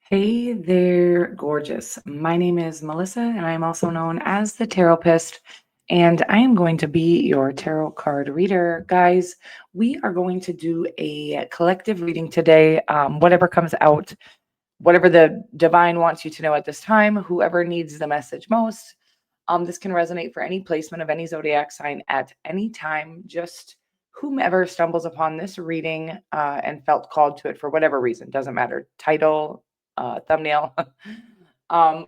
Hey there, gorgeous. My name is Melissa, and I'm also known as the Taropist, and I am going to be your tarot card reader. Guys, we are going to do a collective reading today. Whatever comes out, whatever the divine wants you to know at this time, whoever needs the message most. This can resonate for any placement of any zodiac sign at any time. Just whomever stumbles upon this reading and felt called to it for whatever reason, doesn't matter. Title, thumbnail,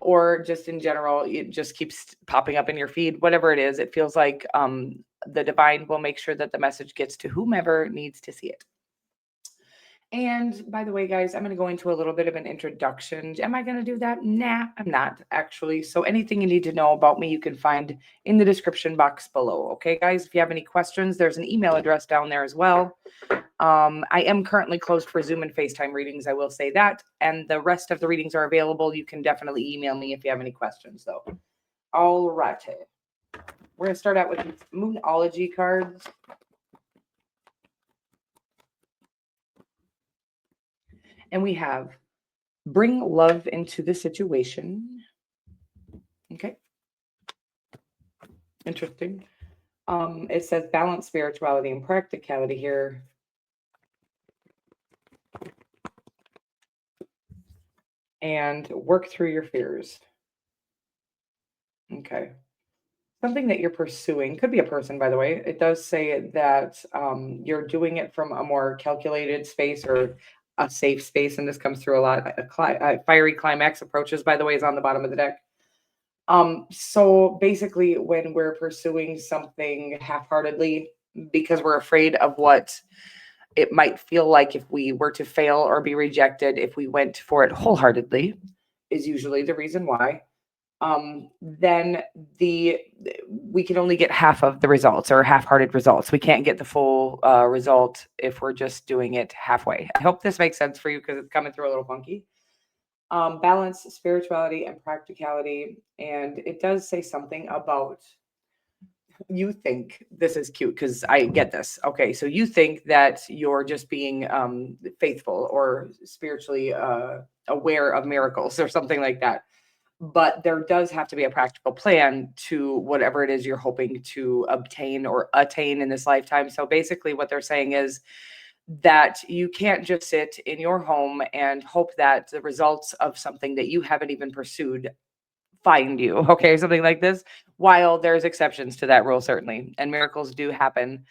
or just in general, it just keeps popping up in your feed. Whatever it is, it feels like the divine will make sure that the message gets to whomever needs to see it. And by the way, guys, I'm going to go into a little bit of an introduction. Am I going to do that? Nah, I'm not actually. So anything you need to know about me, you can find in the description box below. Okay, guys, if you have any questions, there's an email address down there as well. I am currently closed for Zoom and FaceTime readings. I will say that. And the rest of the readings are available. You can definitely email me if you have any questions, though. All right. We're going to start out with these Moonology cards. And we have bring love into the situation. Okay. Interesting. It says balance spirituality and practicality here. And work through your fears. Okay. Something that you're pursuing could be a person, by the way. It does say that you're doing it from a more calculated space or a safe space, and this comes through a lot. A fiery climax approaches, by the way, is on the bottom of the deck. So basically, when we're pursuing something half-heartedly because we're afraid of what it might feel like if we were to fail or be rejected, if we went for it wholeheartedly, is usually the reason why. Then we can only get half of the results or half-hearted results. We can't get the full result if we're just doing it halfway. I hope this makes sense for you because it's coming through a little funky. Balance, spirituality, and practicality. And it does say something about you think this is cute because I get this. Okay, so you think that you're just being faithful or spiritually aware of miracles or something like that. But there does have to be a practical plan to whatever it is you're hoping to obtain or attain in this lifetime. So basically, what they're saying is that you can't just sit in your home and hope that the results of something that you haven't even pursued find you. Okay, something like this. While there's exceptions to that rule, certainly, and miracles do happen,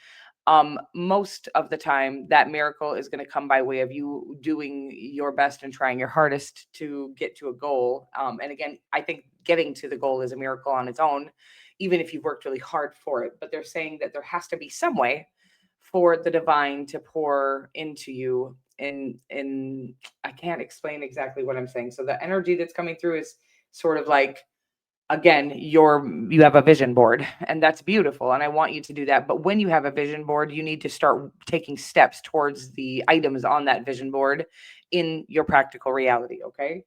most of the time that miracle is going to come by way of you doing your best and trying your hardest to get to a goal. And again, I think getting to the goal is a miracle on its own, even if you've worked really hard for it. But they're saying that there has to be some way for the divine to pour into you. In I can't explain exactly what I'm saying. So the energy that's coming through is sort of like, again, you have a vision board, and that's beautiful, and I want you to do that. But when you have a vision board, you need to start taking steps towards the items on that vision board in your practical reality. Okay,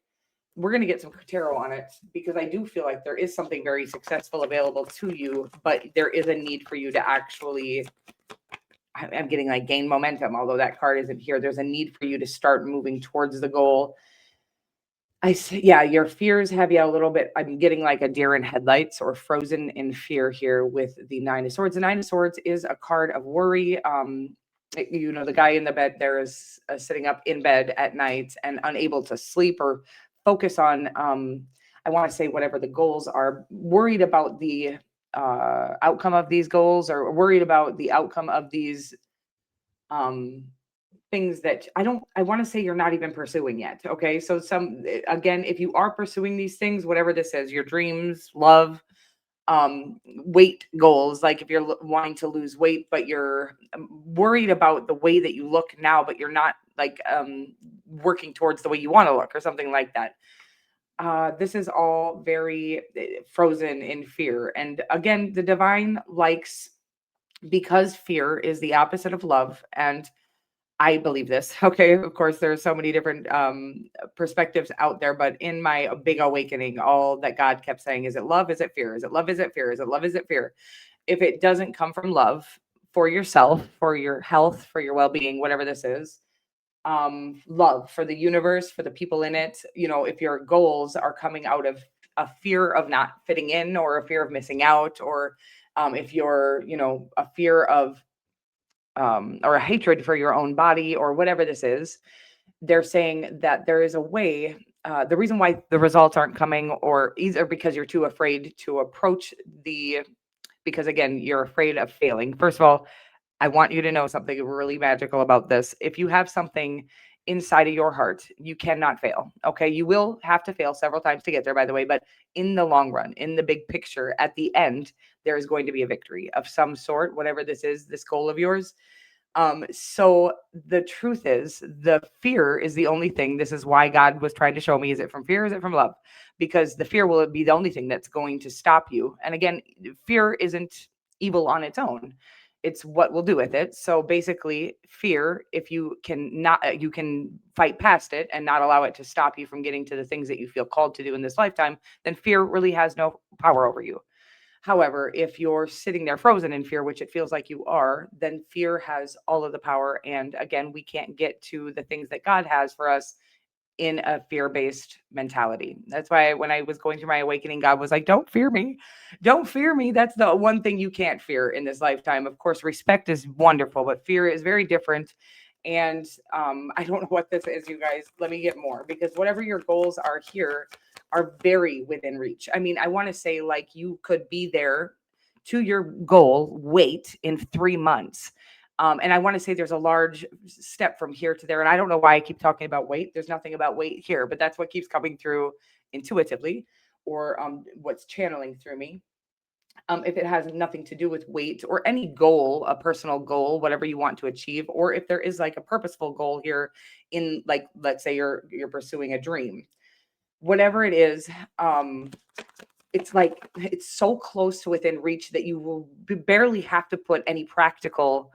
we're going to get some tarot on it because I do feel like there is something very successful available to you, but there is a need for you to actually, I'm getting like gain momentum, although that card isn't here. There's a need for you to start moving towards the goal. I say, yeah, your fears have you a little bit. I'm getting like a deer in headlights or frozen in fear here with the Nine of Swords. The Nine of Swords is a card of worry. The guy in the bed there is sitting up in bed at night and unable to sleep or focus on, I want to say, whatever the goals are, worried about the outcome of these goals or worried about the outcome of these um, things that I want to say you're not even pursuing yet. Okay. So again, if you are pursuing these things, whatever this is, your dreams, love, weight goals, like if you're wanting to lose weight, but you're worried about the way that you look now, but you're not like working towards the way you want to look or something like that. This is all very frozen in fear. And again, the divine likes, because fear is the opposite of love, and I believe this. Okay. Of course, there are so many different perspectives out there, but in my big awakening, all that God kept saying is it love? Is it fear? Is it love? Is it fear? Is it love? Is it fear? If it doesn't come from love for yourself, for your health, for your well being, whatever this is, love for the universe, for the people in it. If your goals are coming out of a fear of not fitting in, or a fear of missing out, or if you're, a fear of or a hatred for your own body, or whatever this is, they're saying that there is a way. The reason why the results aren't coming, or either because you're too afraid to approach because again, you're afraid of failing. First of all, I want you to know something really magical about this. If you have something inside of your heart, you cannot fail. Okay. You will have to fail several times to get there, by the way, but in the long run, in the big picture, at the end, there is going to be a victory of some sort, whatever this is, this goal of yours. So the truth is, the fear is the only thing. This is why God was trying to show me, is it from fear? Is it from love? Because the fear will be the only thing that's going to stop you. And again, fear isn't evil on its own. It's what we'll do with it. So basically, fear, if you can not, you can fight past it and not allow it to stop you from getting to the things that you feel called to do in this lifetime, then fear really has no power over you. However, if you're sitting there frozen in fear, which it feels like you are, then fear has all of the power. And again, we can't get to the things that God has for us in a fear-based mentality. That's why when I was going through my awakening, God was like, "Don't fear me. Don't fear me." That's the one thing you can't fear in this lifetime. Of course, respect is wonderful, but fear is very different. And I don't know what this is, you guys. Let me get more, because whatever your goals are here are very within reach. I mean, I want to say, like, you could be there to your goal weight in 3 months. And I want to say there's a large step from here to there. And I don't know why I keep talking about weight. There's nothing about weight here, but that's what keeps coming through intuitively, or what's channeling through me. If it has nothing to do with weight or any goal, a personal goal, whatever you want to achieve, or if there is like a purposeful goal here, in, like, let's say you're pursuing a dream, whatever it is, it's like it's so close to within reach that you will barely have to put any practical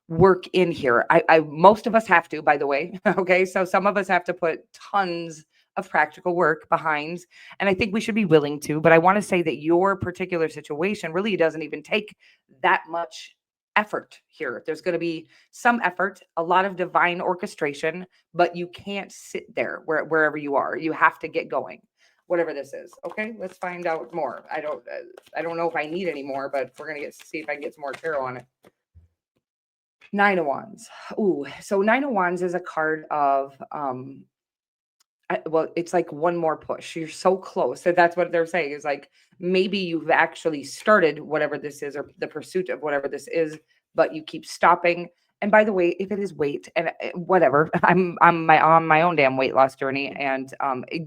work in here. I most of us have to, by the way. Okay. So some of us have to put tons of practical work behind. And I think we should be willing to, but I want to say that your particular situation really doesn't even take that much effort here. There's going to be some effort, a lot of divine orchestration, but you can't sit there wherever you are. You have to get going. Whatever this is. Okay, let's find out more. I don't know if I need any more, but we're gonna see if I can get some more tarot on it. Nine of Wands. Ooh, so Nine of Wands is a card of well, it's like one more push. You're so close. So that's what they're saying, is like maybe you've actually started whatever this is, or the pursuit of whatever this is, but you keep stopping. And by the way, if it is weight and whatever, I'm on my own damn weight loss journey, and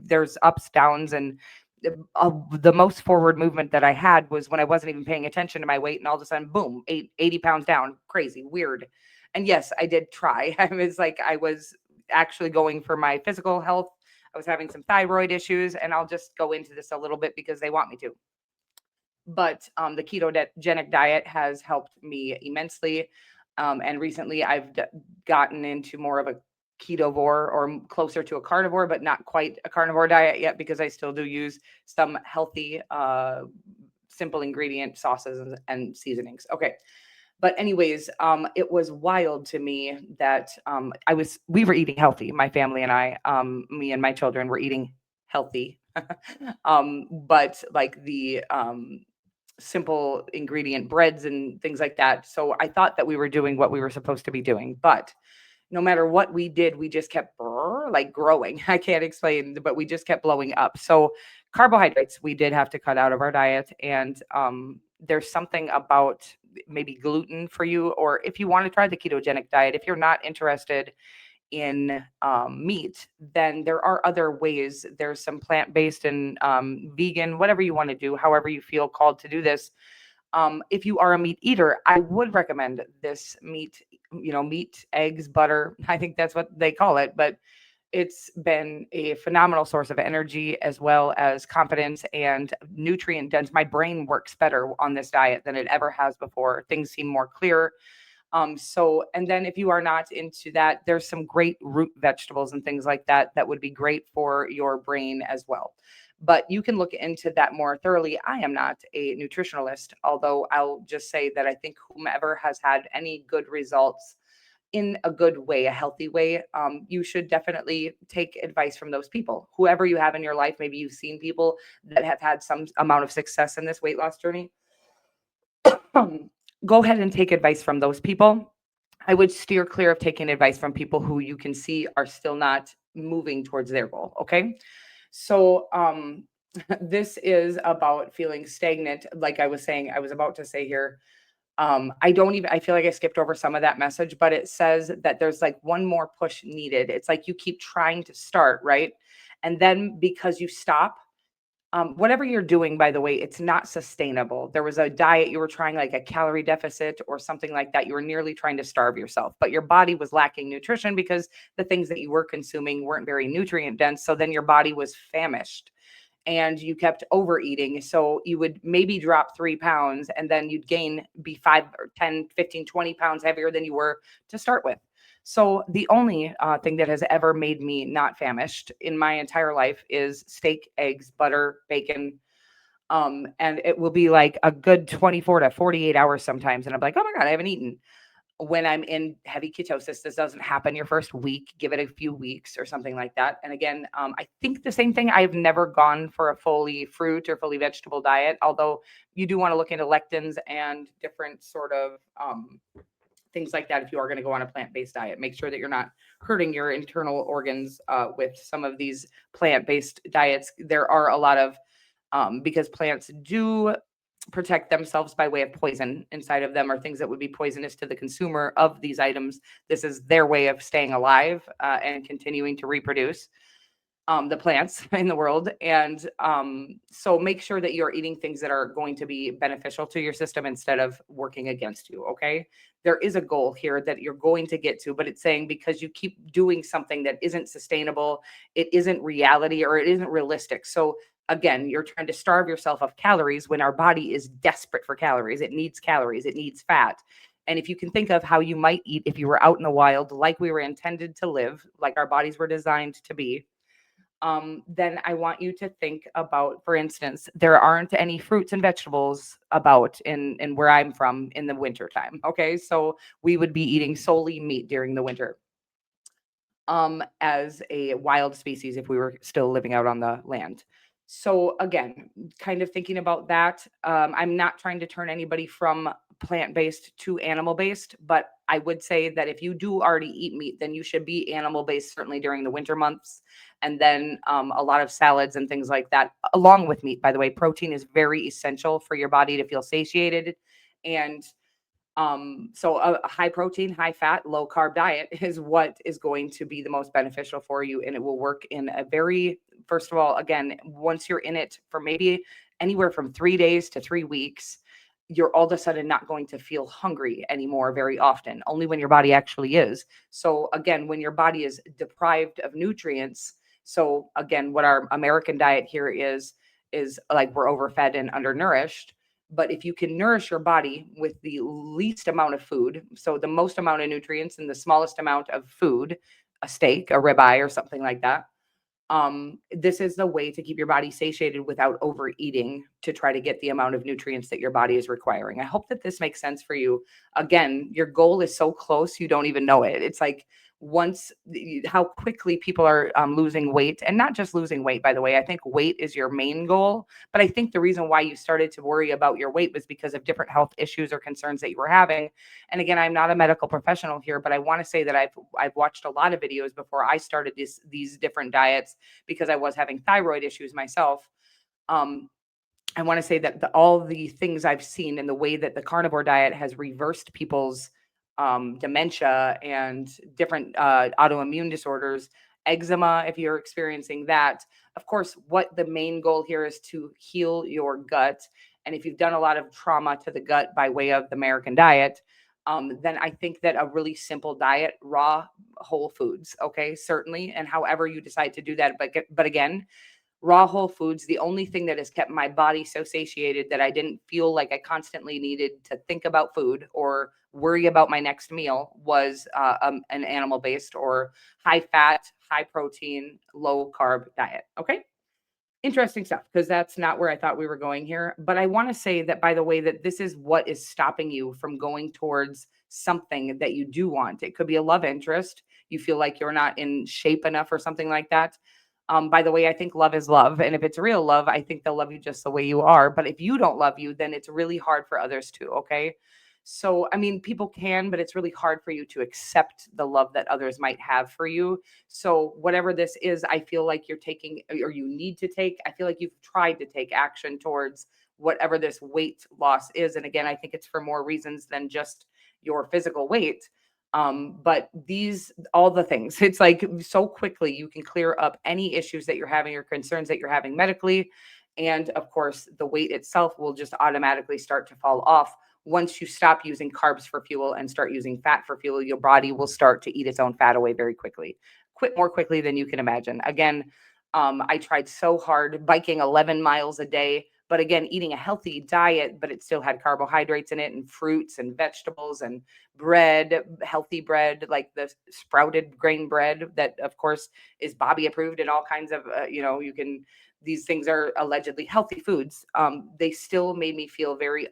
there's ups, downs, and the most forward movement that I had was when I wasn't even paying attention to my weight, and all of a sudden, boom, 80 pounds down, crazy, weird. And yes, I did try. I was like, I was actually going for my physical health. I was having some thyroid issues, and I'll just go into this a little bit because they want me to. But the ketogenic diet has helped me immensely. And recently I've gotten into more of a ketovore, or closer to a carnivore, but not quite a carnivore diet yet, because I still do use some healthy, simple ingredient sauces and seasonings. Okay. But anyways, it was wild to me that we were eating healthy. My family and I, me and my children were eating healthy. But like the simple ingredient breads and things like that. So I thought that we were doing what we were supposed to be doing, but no matter what we did, we just kept like growing. I can't explain, but we just kept blowing up. So carbohydrates, we did have to cut out of our diet. And there's something about maybe gluten for you, or if you want to try the ketogenic diet, if you're not interested in meat, then there are other ways. There's some plant-based and vegan, whatever you want to do, however you feel called to do this. If you are a meat eater, I would recommend this meat, meat, eggs, butter. I think that's what they call it, but it's been a phenomenal source of energy, as well as confidence and nutrient dense. My brain works better on this diet than it ever has before. Things seem more clear. And then if you are not into that, there's some great root vegetables and things like that that would be great for your brain as well. But you can look into that more thoroughly. I am not a nutritionalist, although I'll just say that I think whomever has had any good results in a good way, a healthy way, you should definitely take advice from those people. Whoever you have in your life, maybe you've seen people that have had some amount of success in this weight loss journey. Um, Go ahead and take advice from those people. I would steer clear of taking advice from people who you can see are still not moving towards their goal. Okay. So, this is about feeling stagnant. Like I was saying, I was about to say here, I don't even, I feel like I skipped over some of that message, but it says that there's like one more push needed. It's like you keep trying to start, right? And then because you stop, whatever you're doing, by the way, it's not sustainable. There was a diet you were trying, like a calorie deficit or something like that. You were nearly trying to starve yourself, but your body was lacking nutrition because the things that you were consuming weren't very nutrient dense. So then your body was famished and you kept overeating. So you would maybe drop 3 pounds and then you'd gain, be 5 or 10, 15, 20 pounds heavier than you were to start with. So the only thing that has ever made me not famished in my entire life is steak, eggs, butter, bacon. And it will be like a good 24 to 48 hours sometimes. And I'm like, oh my God, I haven't eaten when I'm in heavy ketosis. This doesn't happen your first week. Give it a few weeks or something like that. And again, I think the same thing. I've never gone for a fully fruit or fully vegetable diet, although you do want to look into lectins and different sort of things like that. If you are going to go on a plant-based diet, make sure that you're not hurting your internal organs with some of these plant-based diets. There are a lot of because plants do protect themselves by way of poison inside of them or things that would be poisonous to the consumer of these items. This is their way of staying alive and continuing to reproduce the plants in the world. And so make sure that you're eating things that are going to be beneficial to your system instead of working against you. Okay. There is a goal here that you're going to get to, but it's saying because you keep doing something that isn't sustainable, it isn't reality or it isn't realistic. So again, you're trying to starve yourself of calories when our body is desperate for calories. It needs calories, it needs fat. And if you can think of how you might eat if you were out in the wild, like we were intended to live, like our bodies were designed to be, then I want you to think about, for instance, there aren't any fruits and vegetables about in where I'm from in the winter time. Okay, so we would be eating solely meat during the winter as a wild species if we were still living out on the land. So again, kind of thinking about that, I'm not trying to turn anybody from plant-based to animal-based, but I would say that if you do already eat meat, then you should be animal-based certainly during the winter months, and then a lot of salads and things like that, along with meat. By the way, protein is very essential for your body to feel satiated, and so a high protein, high fat, low carb diet is what is going to be the most beneficial for you. And it will work in a very, first of all, again, once you're in it for maybe anywhere from 3 days to 3 weeks, you're all of a sudden not going to feel hungry anymore very often, only when your body actually is. So again, when your body is deprived of nutrients, so again, what our American diet here is like we're overfed and undernourished. But if you can nourish your body with the least amount of food, so the most amount of nutrients and the smallest amount of food, a steak, a ribeye, or something like that, this is the way to keep your body satiated without overeating to try to get the amount of nutrients that your body is requiring. I hope that this makes sense for you. Again, your goal is so close, you don't even know it. It's like how quickly people are losing weight, and not just losing weight, by the way. I think weight is your main goal, but I think the reason why you started to worry about your weight was because of different health issues or concerns that you were having. And again, I'm not a medical professional here, but I want to say that I've watched a lot of videos before I started these different diets because I was having thyroid issues myself. Um, I want to say that all the things I've seen and the way that the carnivore diet has reversed people's dementia and different autoimmune disorders, eczema, if you're experiencing that. Of course, what the main goal here is to heal your gut. And if you've done a lot of trauma to the gut by way of the American diet, then I think that a really simple diet, raw whole foods, okay, certainly, and however you decide to do that, but again, raw whole foods, the only thing that has kept my body so satiated that I didn't feel like I constantly needed to think about food or worry about my next meal was an animal based or high fat, high protein, low carb diet. Okay. Interesting stuff, because that's not where I thought we were going here. But I want to say that, by the way, that this is what is stopping you from going towards something that you do want. It could be a love interest. You feel like you're not in shape enough or something like that. By the way, I think love is love. And if it's real love, I think they'll love you just the way you are. But if you don't love you, then it's really hard for others to. Okay. So, I mean, people can, but it's really hard for you to accept the love that others might have for you. So, whatever this is, I feel like you're taking, or you need to take, I feel like you've tried to take action towards whatever this weight loss is. And again, I think it's for more reasons than just your physical weight. But these, all the things, it's like so quickly you can clear up any issues that you're having or concerns that you're having medically. And of course, the weight itself will just automatically start to fall off. Once you stop using carbs for fuel and start using fat for fuel, your body will start to eat its own fat away very quickly, quit more quickly than you can imagine. Again, I tried so hard biking 11 miles a day, but again, eating a healthy diet, but it still had carbohydrates in it and fruits and vegetables and bread, healthy bread, like the sprouted grain bread that, of course, is Bobby approved and all kinds of, you can. These things are allegedly healthy foods. They still made me feel very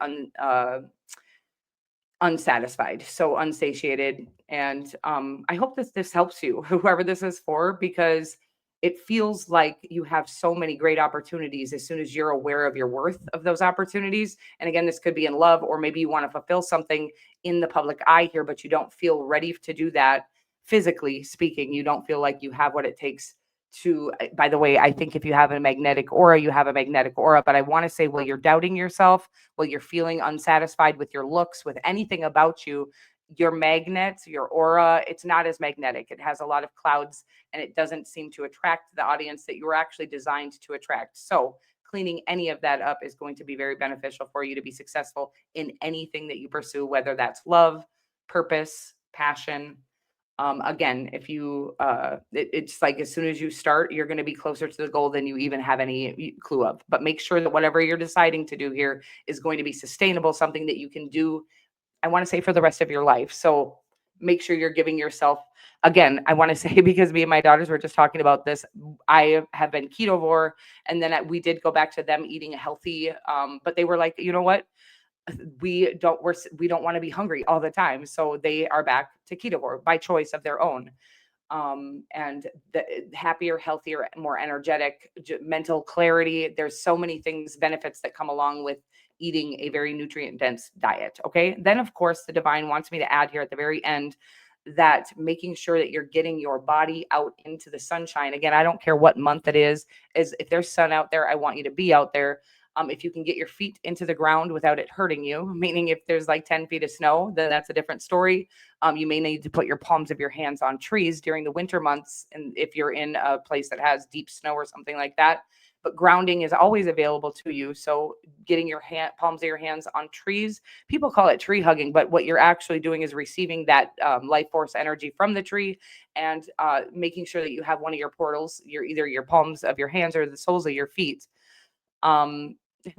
unsatisfied, so unsatiated. And I hope that this helps you, whoever this is for, because it feels like you have so many great opportunities as soon as you're aware of your worth of those opportunities. And again, this could be in love, or maybe you want to fulfill something in the public eye here, but you don't feel ready to do that. Physically speaking, you don't feel like you have what it takes to. By the way, I think if you have a magnetic aura, you have a magnetic aura. But I want to say, while you're doubting yourself, while you're feeling unsatisfied with your looks, with anything about you, your magnet, your aura, it's not as magnetic. It has a lot of clouds, and it doesn't seem to attract the audience that you were actually designed to attract. So, cleaning any of that up is going to be very beneficial for you to be successful in anything that you pursue, whether that's love, purpose, passion. Again, if you, it's like as soon as you start, you're going to be closer to the goal than you even have any clue of. But make sure that whatever you're deciding to do here is going to be sustainable, something that you can do, I want to say, for the rest of your life. So make sure you're giving yourself, again, I want to say, because me and my daughters were just talking about this, I have been ketovore, and then we did go back to them eating healthy. But they were like, you know what? We don't want to be hungry all the time. So they are back to ketovore by choice of their own. And the happier, healthier, more energetic, mental clarity. There's so many things, benefits that come along with eating a very nutrient dense diet. Okay. Then, of course, the divine wants me to add here at the very end that making sure that you're getting your body out into the sunshine. Again, I don't care what month it is if there's sun out there, I want you to be out there. If you can get your feet into the ground without it hurting you, meaning if there's like 10 feet of snow, then that's a different story. You may need to put your palms of your hands on trees during the winter months, and if you're in a place that has deep snow or something like that. But grounding is always available to you. So getting your palms of your hands on trees, people call it tree hugging, but what you're actually doing is receiving that life force energy from the tree, and making sure that you have one of your portals, either your palms of your hands or the soles of your feet. Um,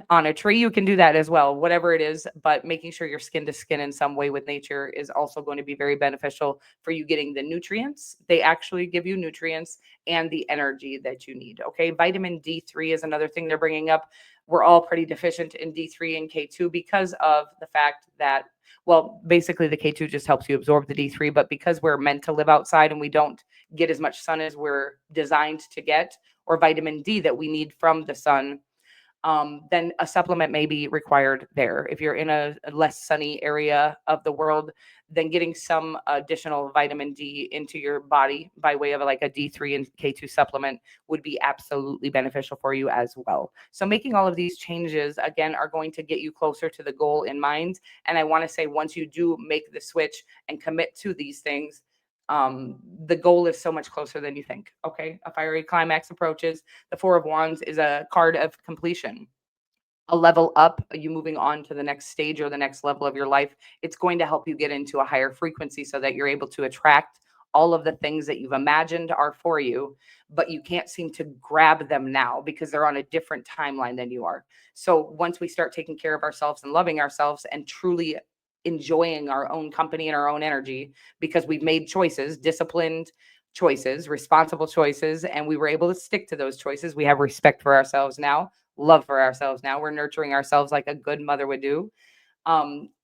on a tree, you can do that as well, whatever it is, but making sure you're skin to skin in some way with nature is also going to be very beneficial for you getting the nutrients. They actually give you nutrients and the energy that you need. Okay. Vitamin D3 is another thing they're bringing up. We're all pretty deficient in D3 and K2 because of the fact that, well, basically the K2 just helps you absorb the D3, but because we're meant to live outside and we don't get as much sun as we're designed to get, or vitamin D that we need from the sun, then a supplement may be required there. If you're in a less sunny area of the world, then getting some additional vitamin D into your body by way of like a D3 and K2 supplement would be absolutely beneficial for you as well. So making all of these changes, again, are going to get you closer to the goal in mind. And I want to say, once you do make the switch and commit to these things, the goal is so much closer than you think. Okay. A fiery climax approaches. The Four of Wands is a card of completion, a level up, you moving on to the next stage or the next level of your life. It's going to help you get into a higher frequency so that you're able to attract all of the things that you've imagined are for you, but you can't seem to grab them now because they're on a different timeline than you are. So once we start taking care of ourselves and loving ourselves and truly enjoying our own company and our own energy, because we've made choices, disciplined, choices, responsible choices, and we were able to stick to those choices. We have respect for ourselves now, love for ourselves now. We're nurturing ourselves like a good mother would do.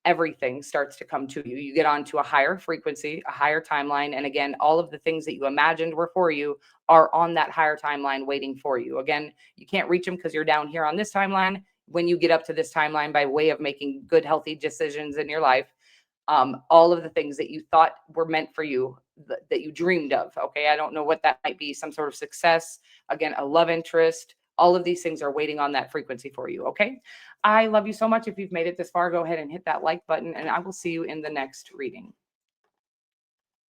Everything starts to come to you. You get onto a higher frequency, a higher timeline. And again, all of the things that you imagined were for you are on that higher timeline waiting for you. Again, you can't reach them because you're down here on this timeline. When you get up to this timeline by way of making good, healthy decisions in your life, all of the things that you thought were meant for you, that you dreamed of. Okay. I don't know what that might be, some sort of success, again, a love interest. All of these things are waiting on that frequency for you. Okay. I love you so much. If you've made it this far, go ahead and hit that like button, and I will see you in the next reading.